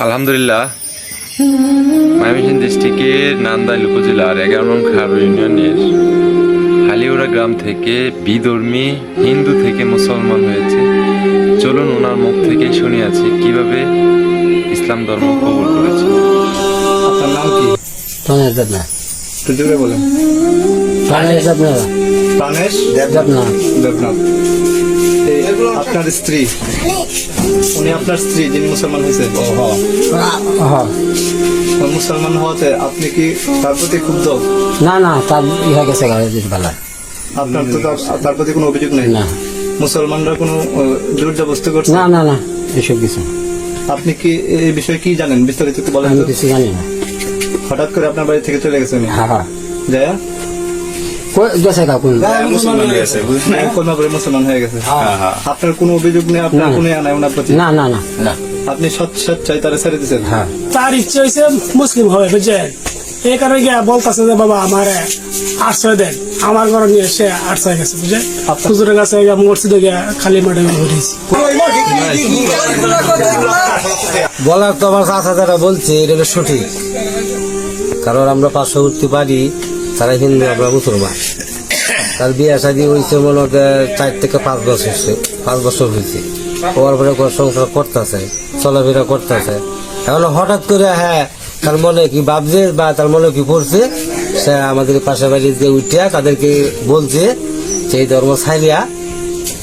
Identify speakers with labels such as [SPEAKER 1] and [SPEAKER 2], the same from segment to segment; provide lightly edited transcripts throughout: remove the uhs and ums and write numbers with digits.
[SPEAKER 1] আলহামদুলিল্লাহ, ময়মনসিংহ ডিস্ট্রিক্টের নান্দাইল উপজেলার 11 নং খারু ইউনিয়নের হালিউড়া গ্রাম থেকে বিধর্মী হিন্দু থেকে মুসলমান হয়েছে। চলুন ওনার মুখ থেকে শুনিয়াছি কিভাবে ইসলাম ধর্ম কবুল করেছে।
[SPEAKER 2] আপনার নাম কি?
[SPEAKER 3] প্রাণেশ দেবনাথ।
[SPEAKER 2] একটু জোরে বলেন।
[SPEAKER 3] প্রাণেশ দেবনাথ।
[SPEAKER 2] প্রাণেশ
[SPEAKER 3] দেবনাথ।
[SPEAKER 2] দেবনাথ। আপনার স্ত্রী, উনি আপনার স্ত্রী যিনি মুসলমান হয়েছে? মুসলমান হওয়াতে আপনি কি তার প্রতি ক্ষুব্ধ?
[SPEAKER 3] না না, তার ইহা গেছে ভালো।
[SPEAKER 2] আপনার তো তার প্রতি কোনো অভিযোগ নেই?
[SPEAKER 3] না।
[SPEAKER 2] মুসলমানরা কোনো জোর জবরদস্তি করছে?
[SPEAKER 3] না না না, এসব কিছু।
[SPEAKER 2] আপনি কি এই বিষয়ে কি জানেন, বিস্তারিত একটু বলেন।
[SPEAKER 3] আমি কিছু জানি না।
[SPEAKER 2] হঠাৎ করে আপনার বাড়ি থেকে চলে গেছেন?
[SPEAKER 3] হ্যাঁ।
[SPEAKER 2] জয়া
[SPEAKER 3] গেছে কাকুন
[SPEAKER 2] মুসলমান হয়ে গেছে। আপনার কোনো অভিযোগ নেই, আপনার কোনো ইয়া নাই ওনার প্রতি?
[SPEAKER 3] না না না না।
[SPEAKER 2] আপনি স্বেচ্ছায় তারা ছেড়ে দিচ্ছেন?
[SPEAKER 3] হ্যাঁ।
[SPEAKER 4] তার ইচ্ছে হয়েছে মুসলিম হবে, বুঝছেন? এই কারণে গিয়া বলতেছে যে বাবা আমার আশ্রয় দেন, আমার ঘর নিয়ে সে আশ্রয় গেছে, বুঝছেন? হুজুরের কাছে মসজিদে গিয়া খালি মাঠে ঘুরেছি।
[SPEAKER 3] বলার তো আমার চাচা যারা বলছে এটা হলো সঠিক, কারণ আমরা পার্শ্ববর্তী বাড়ি, তারা হিন্দু, আমরা মুসলমান। তার বিয়ে শাদী হয়েছে মনে হয় 4 থেকে 5 বছর, 5 বছর হয়েছে। হওয়ার পরে ঘর সংসার করতেছে, চলাফেরা করতেছে। এখন হঠাৎ করে তার মনে কি ভাবছে বা তার মনে কি পড়ছে, সে আমাদের পাশে বাড়িতে উঠিয়া তাদেরকে বলছে যে এই ধর্ম ছাড়িয়া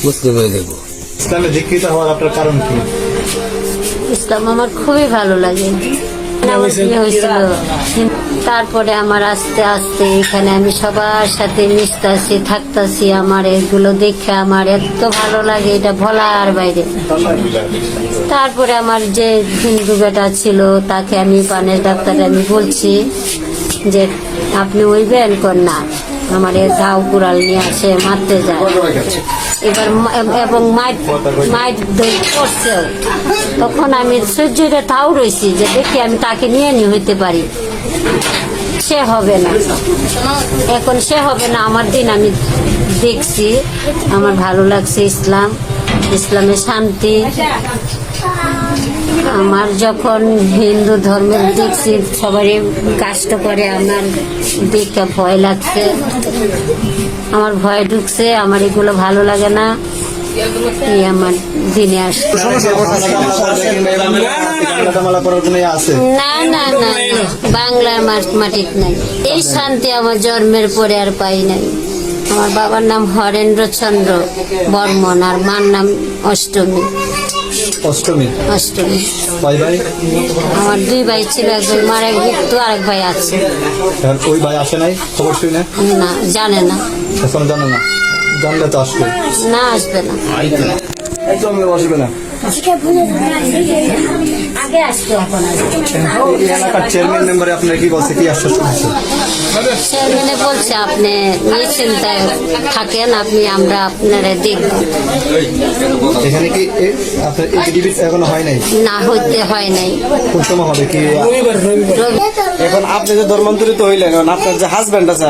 [SPEAKER 3] মুসলিম হয়ে যাবো।
[SPEAKER 2] ইসলামে দীক্ষিত হওয়ার আপনার কারণ কি?
[SPEAKER 5] ইসলাম আমার খুবই ভালো লাগে। আমার বিয়ে হয়েছিল, তারপরে আমার আস্তে আস্তে এখানে আমি সবার সাথে মিশতেছি, থাকতেছি। আমার এগুলো দেখে আমার এত ভালো লাগে, এটা বলার বাইরে। তারপরে আমার যে হিন্দু বেটা ছিল তাকে আমি পানের ডাক্তারে আমি বলছি যে আপনি ওইবেন কর না, আমার ঝাউ কুড়াল নিয়ে আসে মারতে যায় এবার, এবং মাইট করছে। তখন আমি সহ্যটা তাও রয়েছি যে দেখি আমি তাকে নিয়ে হইতে পারি। সে হবে না, এখন সে হবে না। আমার দিন আমি দেখছি, আমার ভালো লাগছে ইসলামের শান্তি। আমার যখন হিন্দু ধর্মের দেখছি সবারই কাষ্ট করে, আমার দেখে ভয় লাগছে, আমার ভয় ঢুকছে, আমার এগুলো ভালো লাগে না। এই আমার দিনে আসছে। না না না, বাংলার মাটিত নাই এই শান্তি, আমার জন্মের পরে আর পাই নাই। আমার বাবার নাম হরেন্দ্র চন্দ্র বর্মন, আর মার নাম অষ্টমী।
[SPEAKER 2] অষ্টমী। ভাই
[SPEAKER 5] আমার 2 ভাই ছিল, একজন মারা গেছে, আরেক ভাই আছে।
[SPEAKER 2] ওই ভাই আসে নাই খবর শুনে?
[SPEAKER 5] না, জানে না।
[SPEAKER 2] এখন জানে না? জানলে তো আসবে
[SPEAKER 5] না, আসবে না।
[SPEAKER 2] একদম আসবে না।
[SPEAKER 5] আগে আসতো, এখন
[SPEAKER 2] এই এলাকার চেয়ারম্যান মেম্বারে আপনার কি বলছে, কি আশ্বাস করছে?
[SPEAKER 5] চেয়ারম্যানে বলছে আপনি নিশ্চিন্তায় থাকেন, আমরা আপনারা দেখব।
[SPEAKER 2] এখানে কি আপনার এডিবিট এখনো হয় নাই?
[SPEAKER 5] না, হইতে হয় নাই।
[SPEAKER 2] কোন সময় হবে কি?
[SPEAKER 6] এখন আপনি যে ধর্মান্তরিত হইলেন, আপনার যে হাজবেন্ড আছে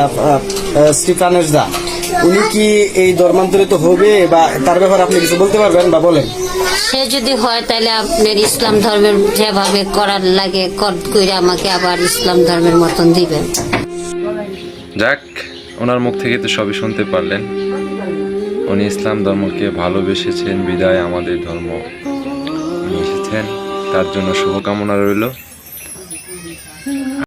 [SPEAKER 6] শ্রী প্রাণেশ দা, উনি কি এই ধর্মান্তরিত হবে বা তার ব্যাপারে আপনি কিছু বলতে পারবেন বা বলেন?
[SPEAKER 5] সে যদি হয় তাহলে আপনার ইসলাম ধর্মের যেভাবে করার লাগে করে আমাকে আবার ইসলাম ধর্মের মতন দিবেন।
[SPEAKER 1] যাক, ওনার মুখ থেকে তো সবই শুনতে পারলেন। উনি ইসলাম ধর্মকে ভালোবেসেছেন বিদায় আমাদের ধর্ম নিয়ে এসেছেন, তার জন্য শুভকামনা রইল।